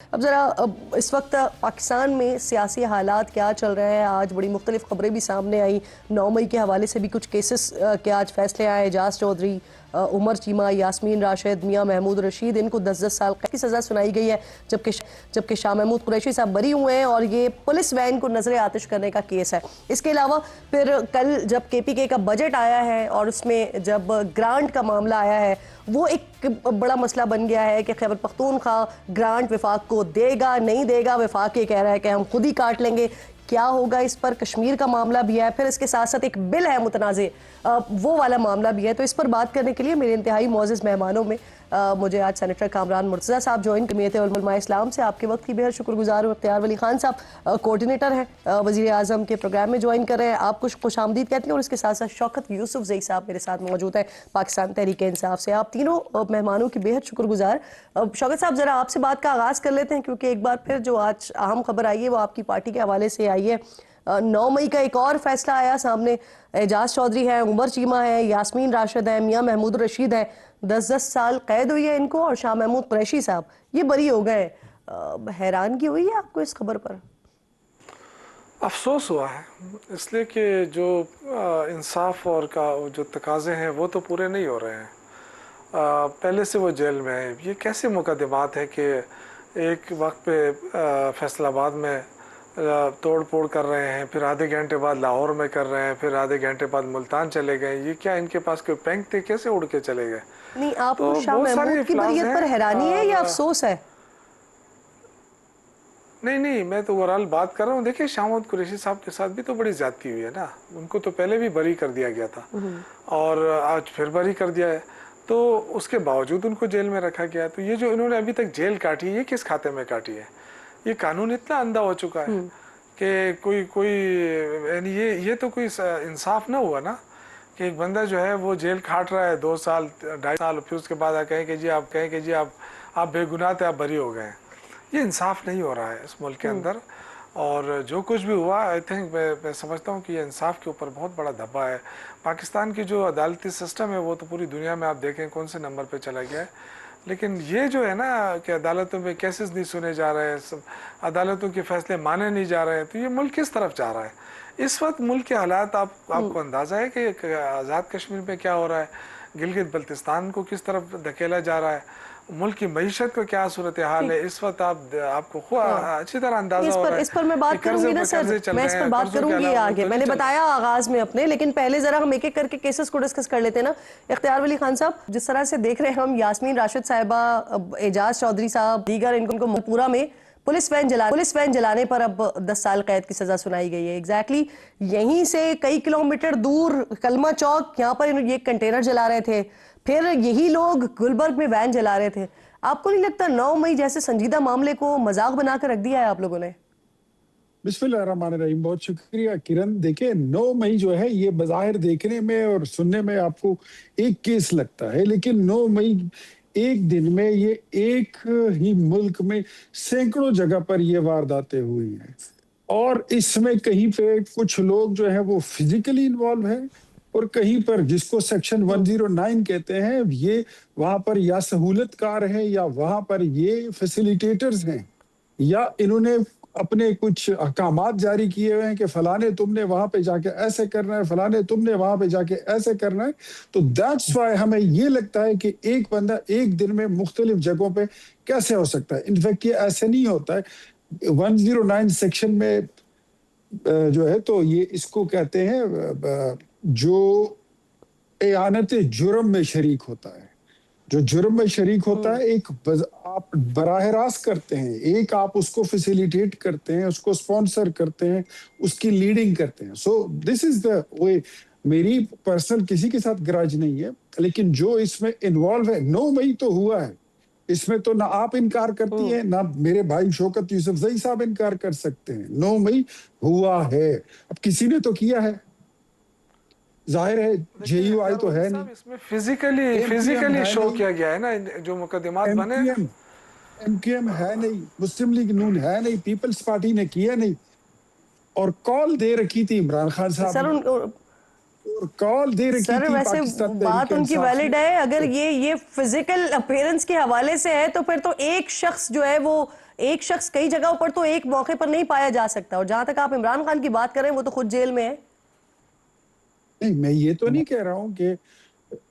اب ذرا اس وقت پاکستان میں سیاسی حالات کیا چل رہے ہیں؟ آج بڑی مختلف خبریں بھی سامنے آئیں 9 مئی کے حوالے سے بھی کچھ کیسز کے آج فیصلے آئے. اعجاز چودھری، عمر چیمہ، یاسمین راشد، میاں محمود رشید، ان کو 10 سال قید کی سزا سنائی گئی ہے، جبکہ شاہ محمود قریشی صاحب بری ہوئے ہیں اور یہ پولیس وین کو نظر آتش کرنے کا کیس ہے. اس کے علاوہ پھر کل جب کے پی کے کا بجٹ آیا ہے اور اس میں جب گرانٹ کا معاملہ آیا ہے، وہ ایک بڑا مسئلہ بن گیا ہے کہ خیبر پختونخوا گرانٹ وفاق کو دے گا نہیں دے گا. وفاق یہ کہہ رہا ہے کہ ہم خود ہی کاٹ لیں گے. کیا ہوگا اس پر؟ کشمیر کا معاملہ بھی ہے، پھر اس کے ساتھ ساتھ ایک بل ہے متنازع، وہ والا معاملہ بھی ہے. تو اس پر بات کرنے کے لیے میرے انتہائی معزز مہمانوں میں مجھے آج سینیٹر کامران مرتضیٰ صاحب جوائن جمعیت علماء اسلام سے، آپ کے وقت کی بہت شکر گزار ہوں. اختیار ولی خان صاحب کوارڈینیٹر ہیں، وزیر اعظم کے پروگرام میں جوائن کر رہے ہیں، آپ کو خوش آمدید کہتے ہیں. اور اس کے ساتھ ساتھ شوکت یوسف زئی صاحب میرے ساتھ موجود ہیں پاکستان تحریک انصاف سے. آپ تینوں مہمانوں کی بہت شکر گزار. شوکت صاحب ذرا آپ سے بات کا آغاز کر لیتے ہیں، کیونکہ ایک بار پھر جو آج اہم خبر آئی ہے وہ آپ کی پارٹی کے حوالے سے آئی ہے. 9 مئی کا ایک اور فیصلہ آیا سامنے. اعجاز چودھری ہیں، عمر چیمہ ہیں، یاسمین راشد ہیں، میاں محمود رشید ہیں، 10 سال قید ہوئی ہے ان کو، اور شاہ محمود قریشی صاحب یہ بری ہو گئے. حیرانگی ہوئی ہے آپ کو اس خبر پر؟ افسوس ہوا ہے، اس لیے کہ جو انصاف اور کا جو تقاضے ہیں وہ تو پورے نہیں ہو رہے ہیں. پہلے سے وہ جیل میں ہے. یہ کیسے مقدمات ہے کہ ایک وقت پہ فیصل آباد میں توڑ پھوڑ کر رہے ہیں، پھر آدھے گھنٹے بعد لاہور میں کر رہے ہیں، پھر آدھے گھنٹے بعد ملتان چلے گئے. یہ کیا ان کے پاس کوئی پینک تھے؟ کیسے اڑ کے چلے گئے؟ نہیں، آپ کو تو شاہ بہت سارے محمود کی افلاس بریت ہیں. پر حیرانی ہے یا اور افسوس ہے؟ نہیں، میں تو اوورال بات کر رہا ہوں. دیکھیں، شاہ محمود قریشی صاحب کے ساتھ بھی تو بڑی زیادتی ہوئی ہے نا. ان کو تو پہلے بھی بری کر دیا گیا تھا اور آج پھر بری کر دیا ہے. تو اس کے باوجود ان کو جیل میں رکھا گیا ہے. تو یہ جو انہوں نے ابھی تک جیل کاٹی ہے، یہ کس کھاتے میں کاٹی ہے؟ یہ قانون اتنا اندھا ہو چکا ہے کہ کوئی یعنی یہ تو کوئی انصاف نہ ہوا نا، کہ ایک بندہ جو ہے وہ جیل کھاٹ رہا ہے 2 سال 2.5 سال، پھر اس کے بعد کہیں کہ جی آپ بے گناہ تھے، آپ بری ہو گئے. یہ انصاف نہیں ہو رہا ہے اس ملک کے اندر. اور جو کچھ بھی ہوا، آئی تھنک میں سمجھتا ہوں کہ یہ انصاف کے اوپر بہت بڑا دھبا ہے. پاکستان کی جو عدالتی سسٹم ہے وہ تو پوری دنیا میں آپ دیکھیں کون سے نمبر پہ چلا گیا ہے. لیکن یہ جو ہے نا کہ عدالتوں میں کیسز نہیں سنے جا رہے ہیں، عدالتوں کے فیصلے مانے نہیں جا رہے ہیں، تو یہ ملک کس طرف جا رہا ہے؟ اس وقت ملک کے حالات آپ کو اندازہ ہے کہ آزاد کشمیر میں کیا ہو رہا ہے، گلگت بلتستان کو کس طرف دھکیلا جا رہا ہے، ملک کی معیشت کا کیا صورتحال ہے اس وقت. آپ کو اچھی طرح اندازہ ہو رہا ہے اس پر میں کہ بات کروں قرضے گی نا پہ سر، قرضے چل میں رہے اس پر ہیں، بات قرضوں کے کروں گی علاوہ آگے. تو میں نے نہیں چل بتایا رہا. آغاز میں اپنے، لیکن پہلے ذرا ہم ایک ایک کر کے کیسز کو ڈسکس کر لیتے ہیں نا. اختیار ولی خان صاحب، جس طرح سے دیکھ رہے ہیں ہم، یاسمین راشد صاحبہ، اعجاز چودھری صاحب، دیگر ان کو پورا میں پولیس وین جلانے پر اب 10 سال قید کی سزا سنائی گئی ہے. ایگزیکٹلی یہیں سے کئی کلومیٹر دور کلمہ چوک، یہاں پر یہ کنٹینر جلا رہے تھے، پھر یہی لوگ گلبرگ میں وین جلا رہے تھے. آپ کو نہیں لگتا 9 مئی جیسے سنجیدہ معاملے کو مذاق بنا کر رکھ دیا ہے آپ لوگوں نے؟ بسم اللہ الرحمن الرحیم. بہت شکریہ کرن. دیکھیں 9 مئی جو ہے یہ بظاہر دیکھنے میں اور سننے میں آپ کو ایک کیس لگتا ہے، لیکن 9 مئی ایک دن میں یہ ایک ہی ملک میں سینکڑوں جگہ پر یہ وارداتیں ہوئی ہیں. اور اس میں کہیں پہ کچھ لوگ جو ہے وہ فزیکلی انوالو ہیں، اور کہیں پر جس کو سیکشن 109 کہتے ہیں، یہ وہاں پر یا سہولت کار ہیں یا وہاں پر یہ فیسیلیٹیٹرز ہیں، یا انہوں نے اپنے کچھ احکامات جاری کیے ہوئے ہیں کہ فلانے تم نے وہاں پہ جا کے ایسے کرنا ہے، فلانے تم نے وہاں پہ جا کے ایسے کرنا ہے. تو دیٹس وائی ہمیں یہ لگتا ہے کہ ایک بندہ ایک دن میں مختلف جگہوں پہ کیسے ہو سکتا ہے. انفیکٹ یہ ایسے نہیں ہوتا ہے. 109 سیکشن میں جو ہے تو یہ اس کو کہتے ہیں جو اعانت جرم میں شریک ہوتا ہے. جو جرم میں شریک ہوتا ہے، ایک آپ براہ راست کرتے ہیں، ایک آپ اس کو فیسیلیٹیٹ کرتے ہیں، اس کو سپانسر کرتے ہیں، اس کی لیڈنگ کرتے ہیں. سو دس از دا وے. میری پرسنل کسی کے ساتھ گراج نہیں ہے، لیکن جو اس میں انوالو ہے، 9 مئی تو ہوا ہے. اس میں تو نہ آپ انکار کرتی ہیں، نہ میرے بھائی شوکت یوسف زئی صاحب انکار کر سکتے ہیں. 9 مئی ہوا ہے. اب کسی نے تو کیا ہے، ظاہر ہے. جے لیکن یو آئی اختیار تو ولی ہے صاحب، نہیں، اس میں ایم کیو ایم فزیکلی ہے شو نہیں، کیا گیا ہے نا، جو مقدمات ایم بنے. کیو ایم ہے نہیں، مسلم لیگ نون ہے نہیں، پیپلز پارٹی نے کیا نہیں. اور کال دے رکھی تھی عمران خان صاحب سر نے، اور کال دے رکھی تھی ویسے پاکستان تحریک بات ان کی انصاف نے. ویلڈ ہے. اگر یہ فزیکل اپیرنس کے حوالے سے ہے تو پھر تو ایک شخص جو ہے وہ ایک شخص کئی جگہوں پر تو ایک موقع پر نہیں پایا جا سکتا، اور جہاں تک آپ عمران خان کی بات کر رہے ہیں وہ تو خود جیل میں ہے. نہیں، میں یہ تو نہیں کہہ رہا ہوں کہ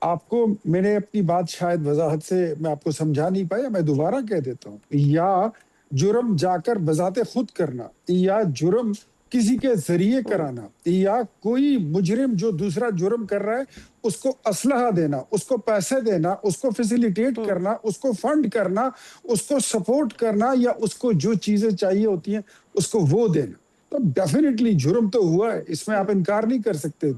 آپ کو، میں نے اپنی بات شاید وضاحت سے میں آپ کو سمجھا نہیں پایا، میں دوبارہ کہہ دیتا ہوں. یا جرم جا کر بذات خود کرنا، یا جرم کسی کے ذریعے کرانا، یا کوئی مجرم جو دوسرا جرم کر رہا ہے اس کو اسلحہ دینا، اس کو پیسے دینا، اس کو فیسیلیٹیٹ کرنا، اس کو فنڈ کرنا، اس کو سپورٹ کرنا، یا اس کو جو چیزیں چاہیے ہوتی ہیں اس کو وہ دینا، تو ڈیفینیٹلی جرم تو ہوا ہے، اس میں آپ انکار نہیں کر سکتے.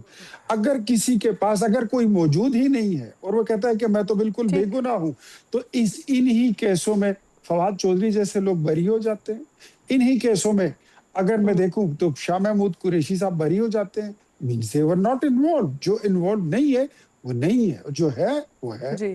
اگر کسی کے پاس اگر کوئی موجود ہی نہیں ہے اور وہ کہتا ہے کہ میں تو بالکل بے گناہ ہوں، تو انہی کیسوں میں فواد چودھری جیسے لوگ بری ہو جاتے ہیں. انہی کیسوں میں اگر میں دیکھوں تو شاہ محمود قریشی صاحب بری ہو جاتے ہیں. Means they were not involved. جو انوالوڈ نہیں ہے وہ نہیں ہے، جو ہے وہ ہے. جی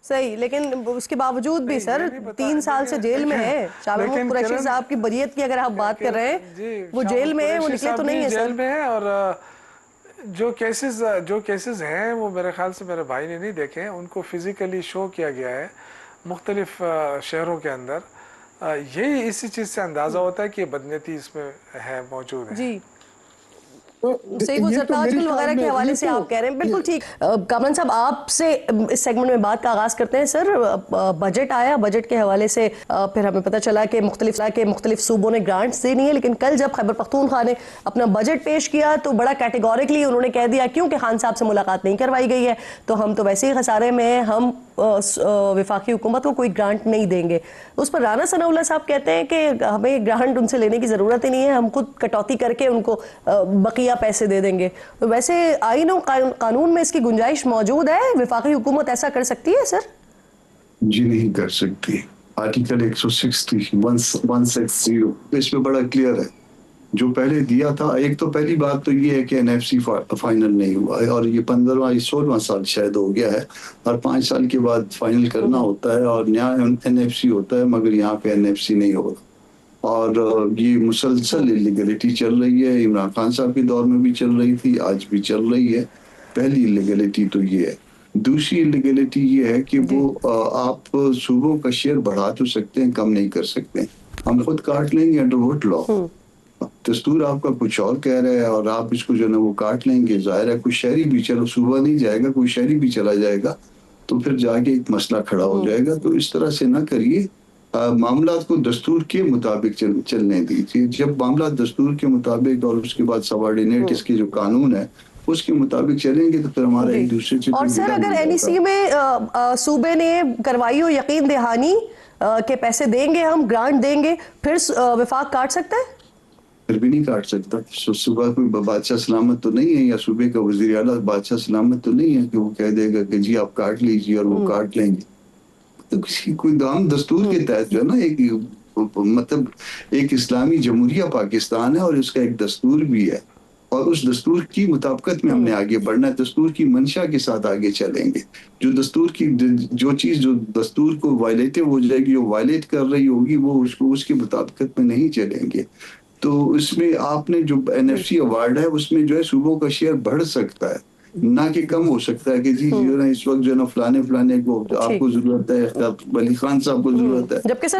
صحیح، لیکن اس کے باوجود بھی سر 3 سال سے جیل میں ہے. شاہ محمود قریشی صاحب کی بریت کی اگر آپ بات کر رہے ہیں، وہ جیل میں ہے، وہ نکلے تو نہیں ہے سر. جیل میں ہے، اور جو کیسز ہیں وہ میرے خیال سے میرے بھائی نے نہیں دیکھے ہیں، ان کو فزیکلی شو کیا گیا ہے مختلف شہروں کے اندر. یہی اسی چیز سے اندازہ ہوتا ہے کہ بدنیتی اس میں ہے، موجود ہے. جی صحیح، وہ سرتاج گل وغیرہ کے حوالے سے آپ کہہ رہے ہیں، بالکل ٹھیک. کامران صاحب آپ سے اس سیگمنٹ میں بات کا آغاز کرتے ہیں. سر بجٹ آیا، بجٹ کے حوالے سے پھر ہمیں پتہ چلا کہ مختلف صوبوں نے گرانٹس دینی ہے، لیکن کل جب خیبر پختونخوا نے اپنا بجٹ پیش کیا تو بڑا کیٹیگوریکلی انہوں نے کہہ دیا کیونکہ خان صاحب سے ملاقات نہیں کروائی گئی ہے تو ہم تو ویسے ہی خسارے میں ہیں، ہم وفاقی حکومت کو کوئی گرانٹ نہیں دیں گے. اس پر رانا ثناء اللہ صاحب کہتے ہیں کہ ہمیں گرانٹ ان سے لینے کی ضرورت ہی نہیں ہے، ہم خود کٹوتی کر کے ان کو بقیہ پیسے دے دیں گے. ویسے آئین و قانون میں اس کی گنجائش موجود ہے؟ وفاقی حکومت ایسا کر سکتی ہے سر؟ جی نہیں کر سکتی. آرٹیکل 160 اس میں بڑا کلیئر ہے. جو پہلے دیا تھا، ایک تو پہلی بات تو یہ ہے کہ NFC فائنل نہیں ہوا ہے، اور یہ 16واں سال شاید ہو گیا ہے، اور 5 سال کے بعد فائنل کرنا ہوتا ہے، اور نیا NFC ہوتا ہے، مگر یہاں پہ NFC نہیں ہو رہا. اور یہ مسلسل اللیگلٹی چل رہی ہے. عمران خان صاحب کے دور میں بھی چل رہی تھی، آج بھی چل رہی ہے. پہلی اللیگلٹی تو یہ ہے. دوسری اللیگلٹی یہ ہے کہ وہ آپ صوبوں کا شیئر بڑھا تو سکتے ہیں، کم نہیں کر سکتے. ہم خود کاٹ لیں گے انڈر ووٹ لا. دستور آپ کا کچھ اور کہہ رہا ہے اور آپ اس کو جو ہے نا وہ کاٹ لیں گے. ظاہر ہے کوئی شہری بھی، چلو صوبہ نہیں جائے گا، کوئی شہری بھی چلا جائے گا تو پھر جا کے ایک مسئلہ کھڑا ہو جائے گا. تو اس طرح سے نہ کریے. معاملات کو دستور کے مطابق چلنے دیجیے. جب معاملات دستور کے مطابق اور اس کے بعد سبارڈینیٹ اس کے جو قانون ہے اس کے مطابق چلیں گے تو پھر ہمارا ایک دوسرے سے. اور سر اگر NEC میں صوبے نے کروائی ہو یقین دہانی کہ پیسے دیں گے، ہم گرانٹ دیں گے، پھر وفاق کاٹ سکتا ہے؟ پھر بھی نہیں کاٹ سکتا. صوبہ کوئی بادشاہ سلامت تو نہیں ہے، یا صوبے کا وزیر اعلیٰ بادشاہ سلامت تو نہیں ہے کہ وہ کہہ دے گا کہ جی آپ کاٹ لیجیے اور وہ کاٹ لیں گے. تو کسی کوئی ہم دستور کے تحت جو ہے نا ایک مطلب ایک اسلامی جمہوریہ پاکستان ہے، اور اس کا ایک دستور بھی ہے، اور اس دستور کی مطابقت میں ہم نے آگے بڑھنا ہے. دستور کی منشا کے ساتھ آگے چلیں گے. جو دستور کی جو چیز جو دستور کو وائلیٹو ہو جائے گی، جو وائلیٹ کر رہی ہوگی، وہ اس کی مطابقت میں نہیں چلیں گے. تو اس میں آپ نے جو NFC ایوارڈ ہے اس میں جو ہے صوبوں کا شیئر بڑھ سکتا ہے، نہ کہ کم ہو سکتا ہے کہ جی جو ہے اس وقت جو ہے نا فلانے کو آپ کو ضرورت ہے، ولی خان صاحب کو ضرورت ہے. جبکہ سر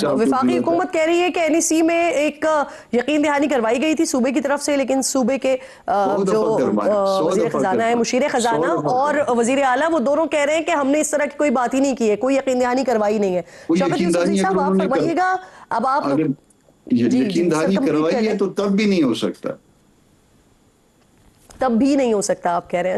وفاقی حکومت کہہ رہی ہے کہ NEC میں ایک یقین دہانی کروائی گئی تھی صوبے کی طرف سے، لیکن صوبے کے جو وزیر خزانہ ہے، مشیر خزانہ اور وزیر اعلیٰ، وہ دونوں کہہ رہے ہیں کہ ہم نے اس طرح کی کوئی بات ہی نہیں کی ہے، کوئی یقین دہانی کروائی نہیں ہے. شوکت یوسف زئی صاحب آپ فرمائیے گا. اب آپ یقین دہانی کروائی ہے تو تب بھی نہیں ہو سکتا. تب بھی نہیں ہو سکتا آپ کہہ رہے ہیں.